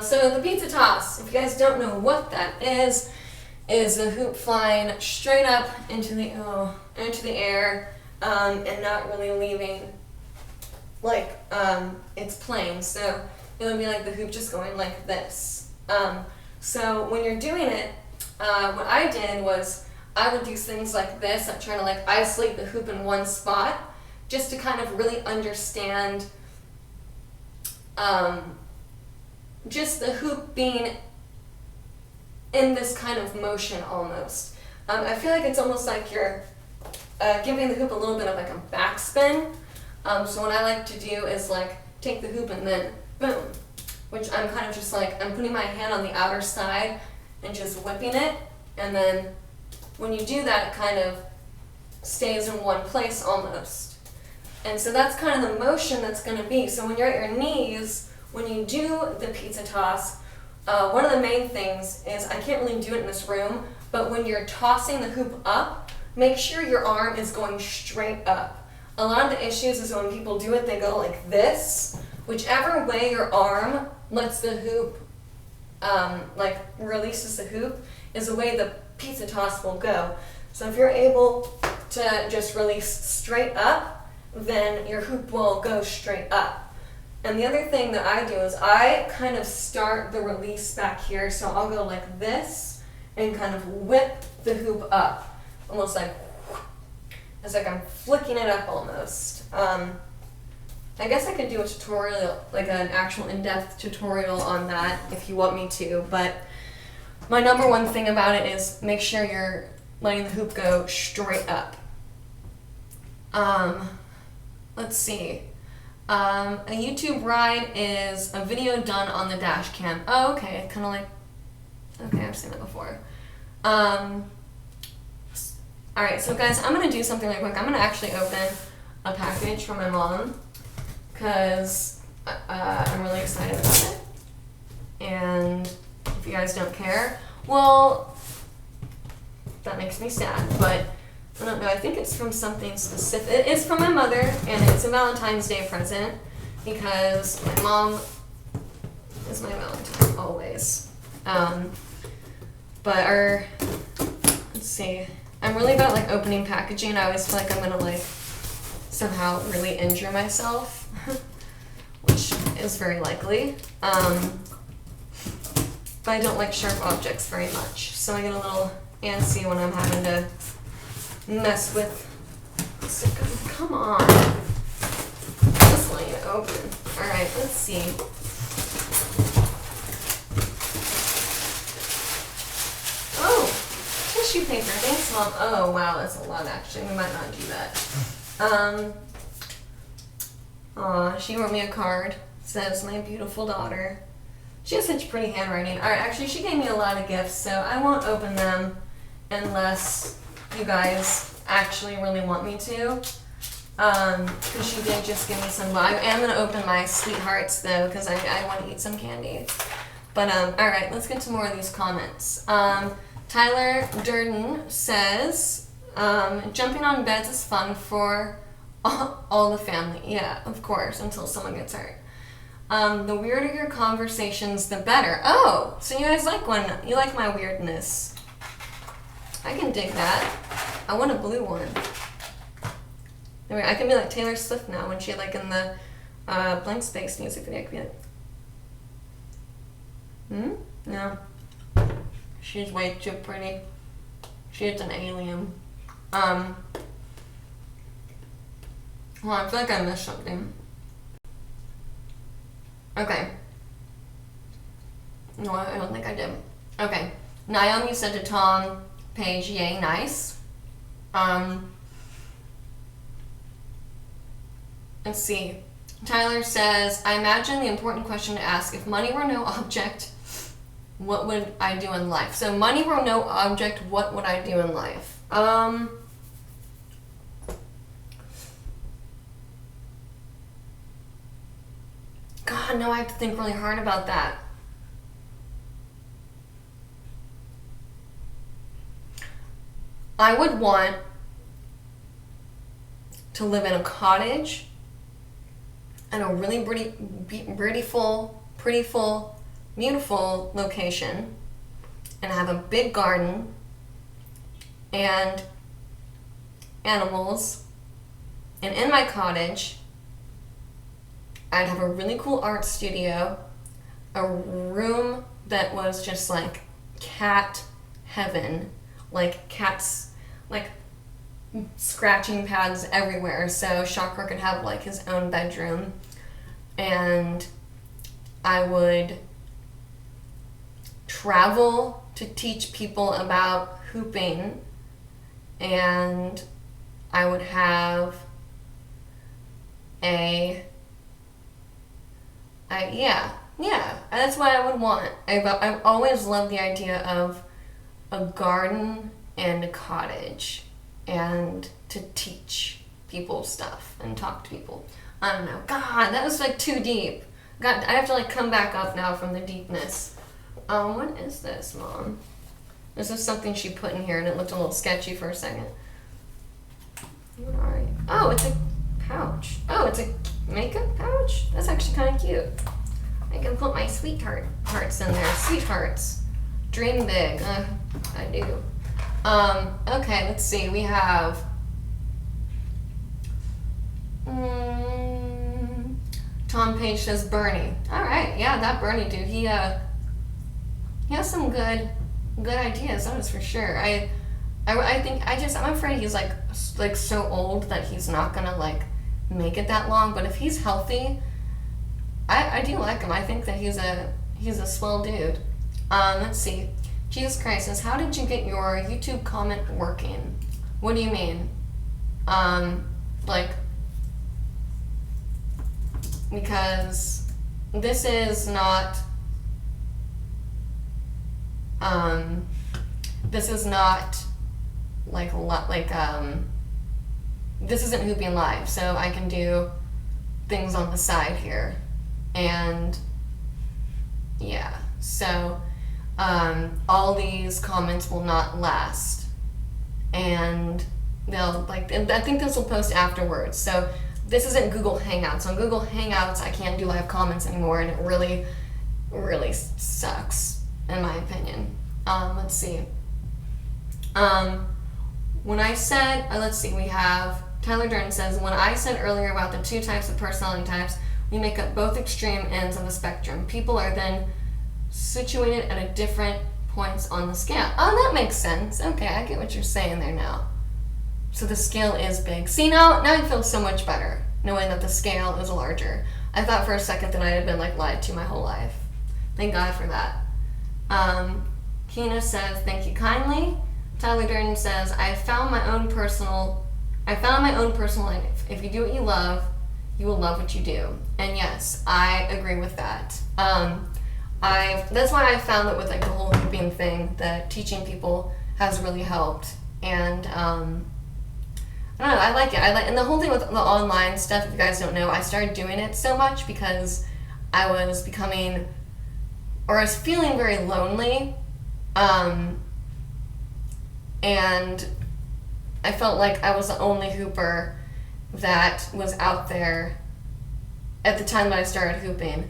so the pizza toss, if you guys don't know what that is the hoop flying straight up into the air, and not really leaving, like, its plane. So it would be like the hoop just going like this. So when you're doing it, what I did was I would do things like this. I'm trying to like isolate the hoop in one spot, just to kind of really understand just the hoop being in this kind of motion almost. I feel like it's almost like you're giving the hoop a little bit of like a backspin. So what I like to do is like take the hoop and then boom, which I'm kind of just like, I'm putting my hand on the outer side and just whipping it, and then when you do that, it kind of stays in one place almost. And so that's kind of the motion that's going to be. So when you're at your knees, when you do the pizza toss, one of the main things is, I can't really do it in this room, but when you're tossing the hoop up, make sure your arm is going straight up. A lot of the issues is when people do it, they go like this. Whichever way your arm lets the hoop, like releases the hoop, is the way the pizza toss will go. So if you're able to just release straight up, then your hoop will go straight up. And the other thing that I do is I kind of start the release back here, so I'll go like this and kind of whip the hoop up, almost like, it's like I'm flicking it up almost. I guess I could do a tutorial, like an actual in-depth tutorial on that if you want me to, but my number one thing about it is make sure you're letting the hoop go straight up. Let's see. A YouTube ride is a video done on the dash cam. Oh, okay, kind of like, okay, I've seen that before. Alright, so guys, I'm going to do something really quick. I'm going to actually open a package from my mom, because I'm really excited about it. And if you guys don't care, well, that makes me sad, but I don't know, I think it's from something specific. It is from my mother, and it's a Valentine's Day present, because my mom is my Valentine, always. But let's see. I'm really about like opening packaging. I always feel like I'm gonna like somehow really injure myself, which is very likely. But I don't like sharp objects very much, so I get a little antsy when I'm having to mess with. So, come on. Just let you open. Alright, let's see. Oh, tissue paper. Thanks, Mom. Oh, wow, that's a lot, actually. We might not do that. Aw, she wrote me a card. Says, my beautiful daughter. She has such pretty handwriting. Alright, actually, she gave me a lot of gifts, so I won't open them unless you guys actually really want me to. Because she did just give me some. Well, I am going to open my sweethearts, though, because I want to eat some candy. But, alright, let's get to more of these comments. Tyler Durden says, jumping on beds is fun for all the family. Yeah, of course, until someone gets hurt. The weirder your conversations, the better. Oh, so you guys like you like my weirdness. I can dig that. I want a blue one. Anyway, I can be like Taylor Swift now when she like in the Blank Space music video. I can be like, no. She's way too pretty. She's an alien. Well, I feel like I missed something. Okay. No, I don't think I did. Okay. Naomi said to Tom Page, yay, nice. Let's see. Tyler says, I imagine the important question to ask, if money were no object, what would I do in life? So money were no object, what would I do in life? God, no, I have to think really hard about that. I would want to live in a cottage in a really beautiful, beautiful location and have a big garden and animals. And in my cottage, I'd have a really cool art studio, a room that was just like cat heaven, like cats, like scratching pads everywhere, so Shocker could have like his own bedroom. And I would travel to teach people about hooping, and I would have yeah, that's what I would want. I've always loved the idea of a garden and a cottage, and to teach people stuff and talk to people. I don't know. God, that was like too deep. God, I have to like come back up now from the deepness. What is this, Mom? This is something she put in here and it looked a little sketchy for a second. What are you? Oh, it's a pouch. Oh, it's a makeup pouch? That's actually kind of cute. I can put my sweethearts in there. Sweethearts. Dream big. I do. Okay, let's see. We have Tom Page says Bernie. Alright, yeah, that Bernie dude. He has some good ideas, that is for sure. I think I'm afraid he's like so old that he's not gonna like make it that long, but if he's healthy, I do like him. I think that he's a swell dude. Let's see. Jesus Christ says, how did you get your YouTube comment working? What do you mean? Because this is not, this isn't Hooping Live, so I can do things on the side here. And yeah, so all these comments will not last, and they'll and I think this will post afterwards. So this isn't Google Hangouts. On Google Hangouts I can't do live comments anymore, and it really really sucks, in my opinion. Let's see. When I said, let's see, we have Tyler Durden says, when I said earlier about the two types of personality types, we make up both extreme ends of the spectrum. People are then situated at a different points on the scale. Oh, that makes sense. Okay, I get what you're saying there now. So the scale is big. See, now I feel so much better knowing that the scale is larger. I thought for a second that I had been like lied to my whole life. Thank God for that. Kina says, thank you kindly. Tyler Durden says, I found my own personal life. If you do what you love, you will love what you do. And yes, I agree with that. That's why I found that with like the whole hooping thing, that teaching people has really helped. And I don't know, I like it. And the whole thing with the online stuff, if you guys don't know, I started doing it so much because I was becoming, or I was feeling very lonely. And I felt like I was the only hooper that was out there at the time that I started hooping.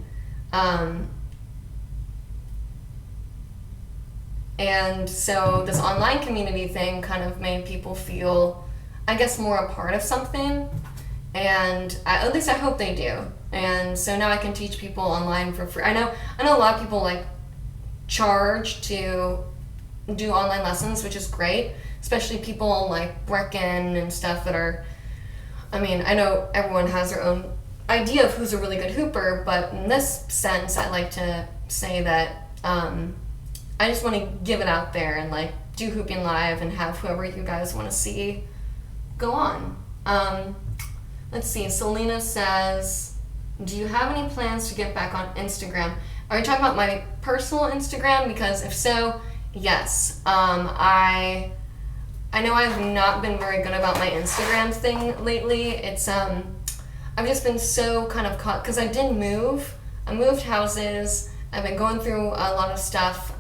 And so this online community thing kind of made people feel, I guess, more a part of something. And at least I hope they do. And so now I can teach people online for free. I know a lot of people like charge to do online lessons, which is great, especially people like Brecken and stuff that are, I mean, I know everyone has their own idea of who's a really good hooper, but in this sense, I like to say that I just want to give it out there and like do hooping live and have whoever you guys want to see go on. Let's see, Selena says, do you have any plans to get back on Instagram? Are you talking about my personal Instagram? Because if so, yes. I know I've not been very good about my Instagram thing lately. It's I've just been so kind of caught, because I did move. I moved houses. I've been going through a lot of stuff,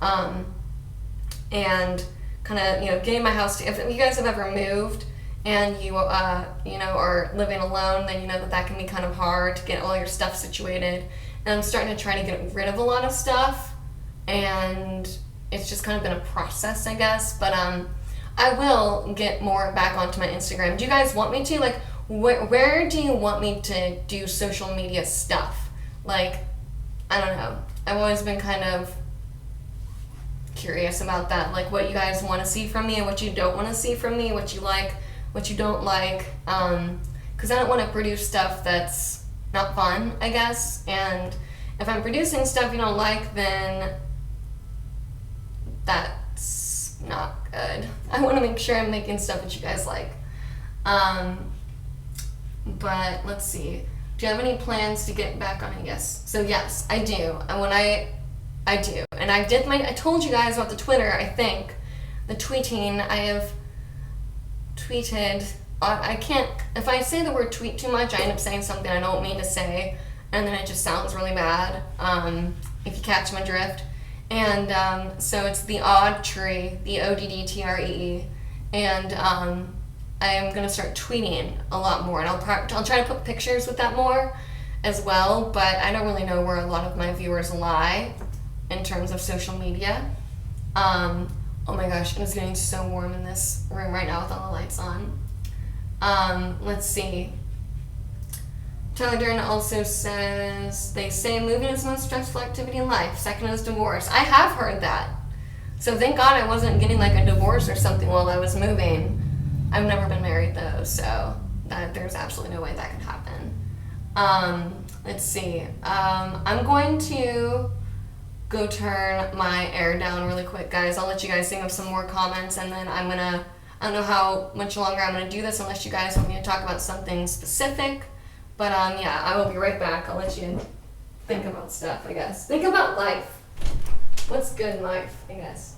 and kind of, getting my house. If you guys have ever moved and you are living alone, then you know that can be kind of hard to get all your stuff situated. And I'm starting to try to get rid of a lot of stuff, and it's just kind of been a process, I guess. But I will get more back onto my Instagram. Do you guys want me to? Like, where do you want me to do social media stuff? Like, I don't know. I've always been kind of curious about that. Like, what you guys want to see from me and what you don't want to see from me, what you like, what you don't like. Because I don't want to produce stuff that's not fun, I guess. And if I'm producing stuff you don't like, then that's not good. I want to make sure I'm making stuff that you guys like. But let's see. Do you have any plans to get back on it? Yes. So yes, I do. And when I do. And I told you guys about the Twitter, I think. The tweeting. I have tweeted. I can't, if I say the word tweet too much, I end up saying something I don't mean to say. And then it just sounds really bad. If you catch my drift. And so it's the Odd Tree, the ODDTREE, and I am gonna start tweeting a lot more, and I'll try to put pictures with that more as well. But I don't really know where a lot of my viewers lie in terms of social media. Oh my gosh, it's getting so warm in this room right now with all the lights on. Let's see. Tyler Durden also says, they say moving is the most stressful activity in life. Second is divorce. I have heard that. So thank God I wasn't getting like a divorce or something while I was moving. I've never been married though, so there's absolutely no way that could happen. Let's see. I'm going to go turn my air down really quick, guys. I'll let you guys think of some more comments, and then I don't know how much longer I'm gonna do this unless you guys want me to talk about something specific. But yeah, I will be right back. I'll let you think about stuff, I guess. Think about life. What's good in life, I guess.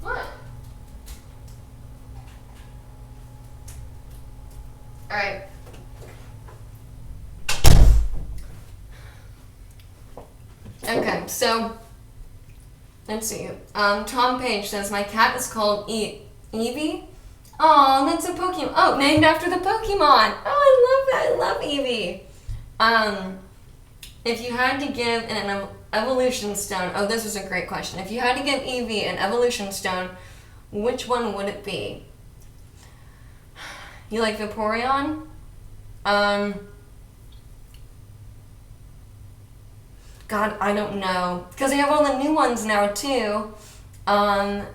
What? Alright. Okay, so let's see. Tom Page says my cat is called Eevee. Oh, that's a Pokemon. Oh, named after the Pokemon. Oh, I love that. I love Eevee. If you had to give an evolution stone, oh, this was a great question. If you had to give Eevee an evolution stone, which one would it be? You like Vaporeon? God, I don't know. Because they have all the new ones now, too. Man,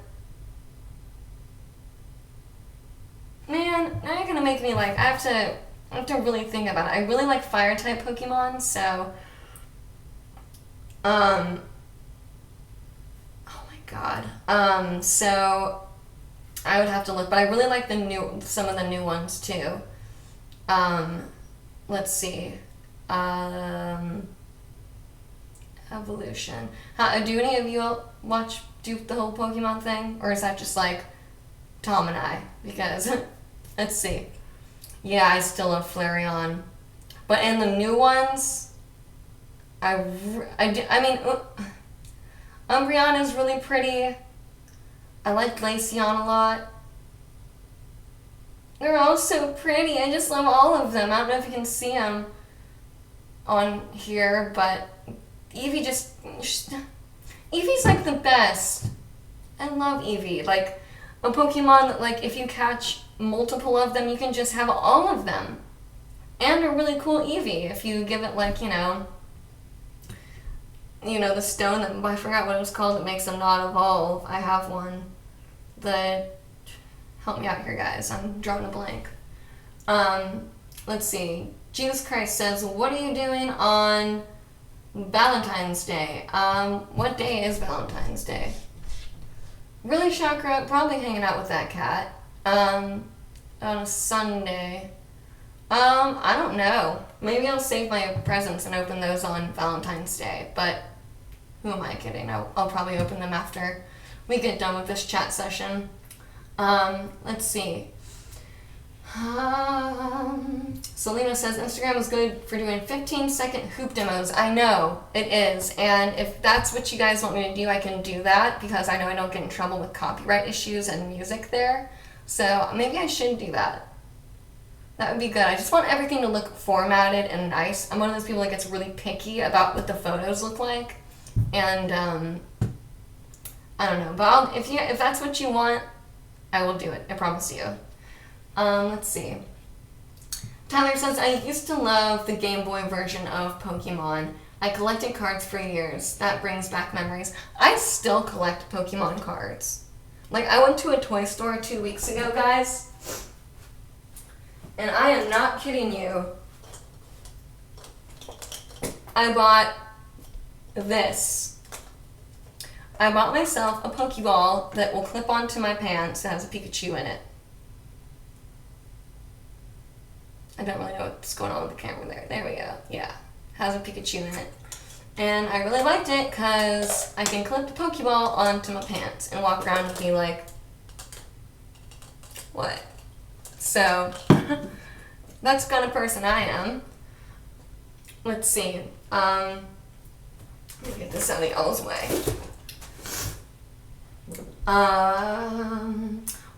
now you're gonna make me like, I have to really think about it. I really like fire-type Pokemon, so... oh my god. So... I would have to look, but I really like some of the new ones, too. Let's see. Evolution. Do any of you do the whole Pokemon thing? Or is that just like Tom and I? Because, let's see. Yeah, I still love Flareon. But in the new ones, I mean, Umbreon is really pretty. I like Glaceon a lot. They're all so pretty. I just love all of them. I don't know if you can see them on here, but Eevee's like the best. I love Eevee. Like a Pokemon that, like, if you catch multiple of them, you can just have all of them. And a really cool Eevee if you give it, like, you know, the stone that, I forgot what it was called, that makes them not evolve. I have one. Help me out here, guys. I'm drawing a blank. Let's see. Jesus Christ says, what are you doing on Valentine's Day? What day is Valentine's Day? Really, Chakra? Probably hanging out with that cat. On a Sunday. I don't know. Maybe I'll save my presents and open those on Valentine's Day, but who am I kidding? I'll probably open them after we get done with this chat session. Let's see. Selena says Instagram is good for doing 15-second hoop demos. I know, it is. And if that's what you guys want me to do, I can do that, because I know I don't get in trouble with copyright issues and music there. So maybe I should do that. That would be good. I just want everything to look formatted and nice. I'm one of those people that gets really picky about what the photos look like. And I don't know, but if that's what you want, I will do it. I promise you. Let's see. Tyler says, I used to love the Game Boy version of Pokemon. I collected cards for years. That brings back memories. I still collect Pokemon cards. Like, I went to a toy store 2 weeks ago, guys, and I am not kidding you. I bought this. I bought myself a Pokeball that will clip onto my pants that has a Pikachu in it. I don't really know what's going on with the camera there. There we go. Yeah. Has a Pikachu in it. And I really liked it because I can clip the Pokeball onto my pants and walk around and be like, what? So, that's the kind of person I am. Let's see. Let me get this out of y'all's way.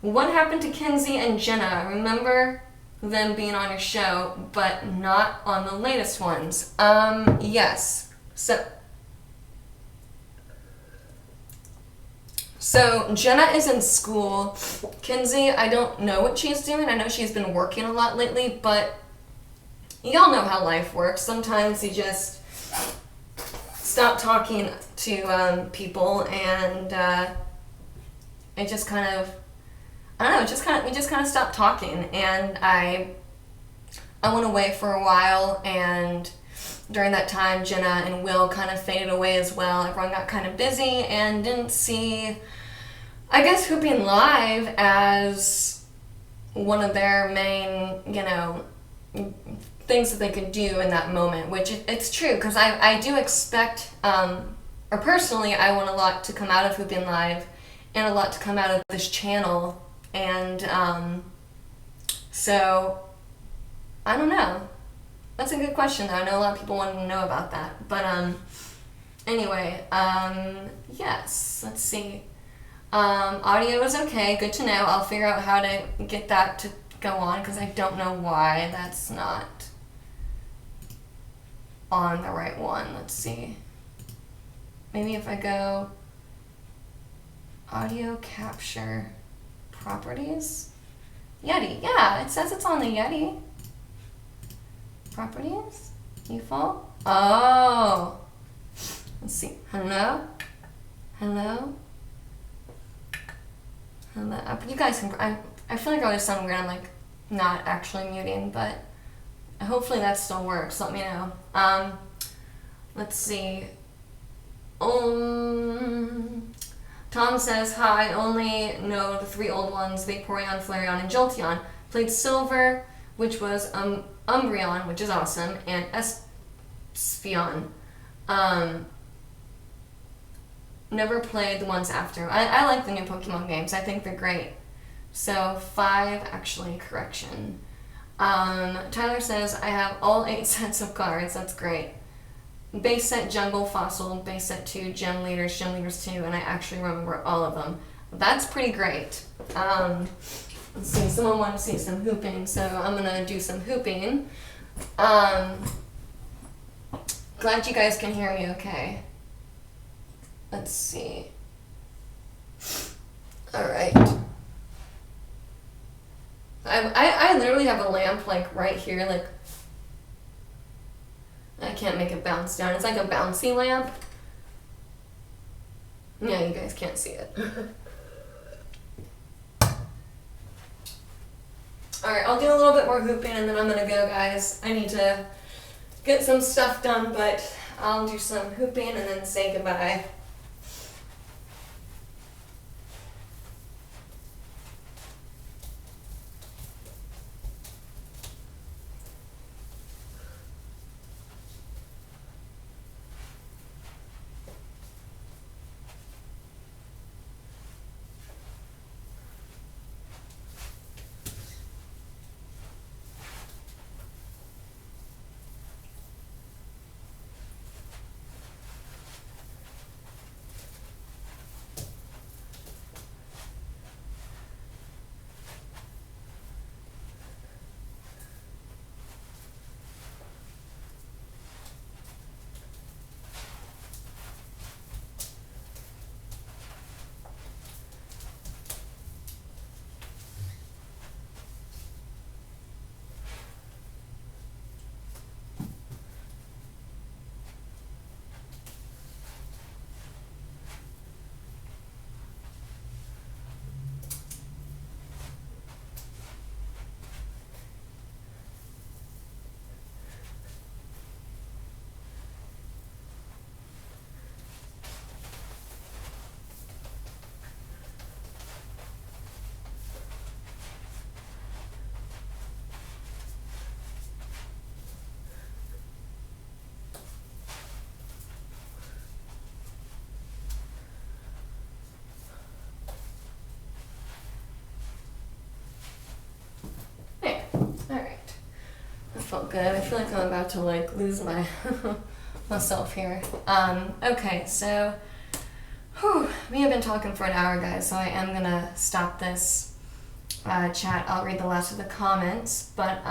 What happened to Kenzie and Jenna? I remember them being on your show, but not on the latest ones. Yes. So Jenna is in school. Kenzie, I don't know what she's doing. I know she's been working a lot lately, but y'all know how life works. Sometimes you just stop talking to people, and it just kind of, I don't know, we just kind of stopped talking, and I went away for a while, and during that time, Jenna and Will kind of faded away as well. Everyone got kind of busy and didn't see, I guess, Hooping Live as one of their main, things that they could do in that moment, which it's true, because I do expect, or personally, I want a lot to come out of Hooping Live and a lot to come out of this channel, and so, I don't know. That's a good question, though. I know a lot of people want to know about that, but Anyway, yes, let's see. Audio is okay, good to know. I'll figure out how to get that to go on because I don't know why that's not on the right one. Let's see. Maybe if I go audio capture properties. Yeti, yeah, it says it's on the Yeti. Properties? Default? Oh. Let's see. Hello? Hello? Hello? You guys can, I feel like I always sound weird. I'm like not actually muting, but hopefully that still works. Let me know. Let's see. Tom says, hi, I only know the 3 old ones, Vaporeon, Flareon, and Jolteon. Played Silver, which was Umbreon, which is awesome, and Espeon. Never played the ones after. I like the new Pokemon games. I think they're great. So 5, actually, correction. Tyler says, I have all 8 sets of cards. That's great. Base set Jungle Fossil, base set 2 Gem Leaders 2, and I actually remember all of them. That's pretty great. Let's see, someone wanted to see some hooping, so I'm gonna do some hooping. Glad you guys can hear me okay. Let's see. Alright. I literally have a lamp like right here, like I can't make it bounce down. It's like a bouncy lamp. Yeah, you guys can't see it. Alright, I'll do a little bit more hooping and then I'm gonna go, guys. I need to get some stuff done, but I'll do some hooping and then say goodbye. There. Alright. That felt good. I feel like I'm about to like lose my myself here. Okay, so we have been talking for an hour, guys, so I am gonna stop this chat. I'll read the last of the comments, but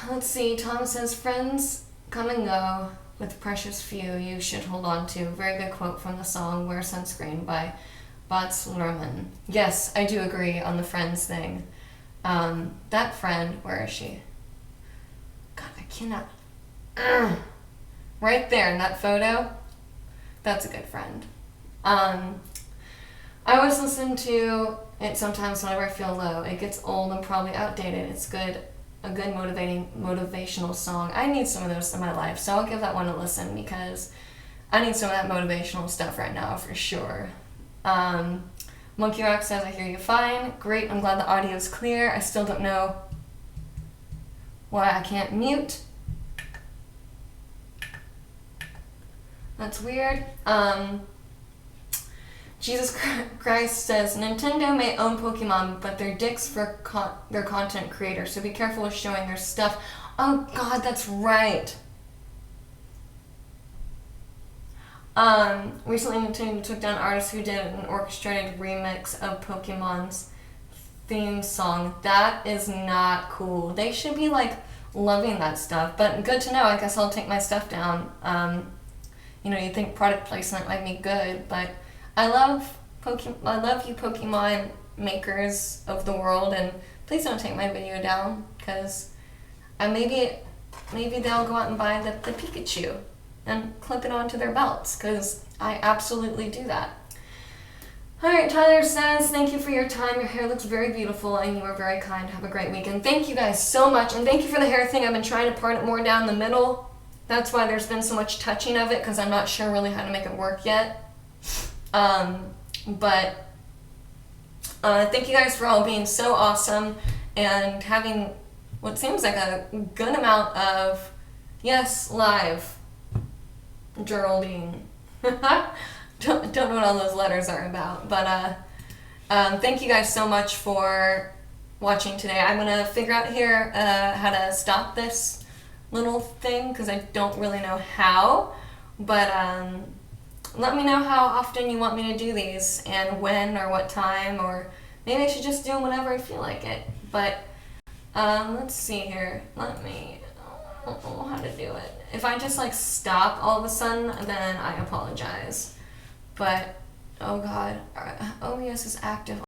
let's see. Tom says, friends come and go with precious few you should hold on to. Very good quote from the song Wear Sunscreen by Bats Luhrmann. Yes, I do agree on the friends thing. That friend, where is she? God, I cannot. Right there in that photo, that's a good friend. I always listen to it sometimes whenever I feel low. It gets old and probably outdated. It's good, a good motivational song. I need some of those in my life, so I'll give that one a listen because I need some of that motivational stuff right now for sure. Monkey Rock says, I hear you fine. Great, I'm glad the audio is clear. I still don't know why I can't mute. That's weird. Jesus Christ says, Nintendo may own Pokemon, but they're dicks for their content creators, so be careful with showing their stuff. Oh god, that's right. Recently Nintendo took down artists who did an orchestrated remix of Pokemon's theme song. That is not cool. They should be like loving that stuff, but good to know. I guess I'll take my stuff down. You'd think product placement might be good, but I love you Pokemon makers of the world, and please don't take my video down, because maybe they'll go out and buy the Pikachu and clip it onto their belts, because I absolutely do that. Alright, Tyler says, thank you for your time. Your hair looks very beautiful and you are very kind. Have a great weekend. Thank you guys so much, and thank you for the hair thing. I've been trying to part it more down the middle. That's why there's been so much touching of it, because I'm not sure really how to make it work yet. But thank you guys for all being so awesome and having what seems like a good amount of, yes, live Geraldine. Don't know what all those letters are about, but thank you guys so much for watching today. I'm gonna figure out here how to stop this little thing, because I don't really know how, but let me know how often you want me to do these, and when or what time, or maybe I should just do them whenever I feel like it. But let's see here. I don't know how to do it. If I just like stop all of a sudden, then I apologize. But oh god, OBS is active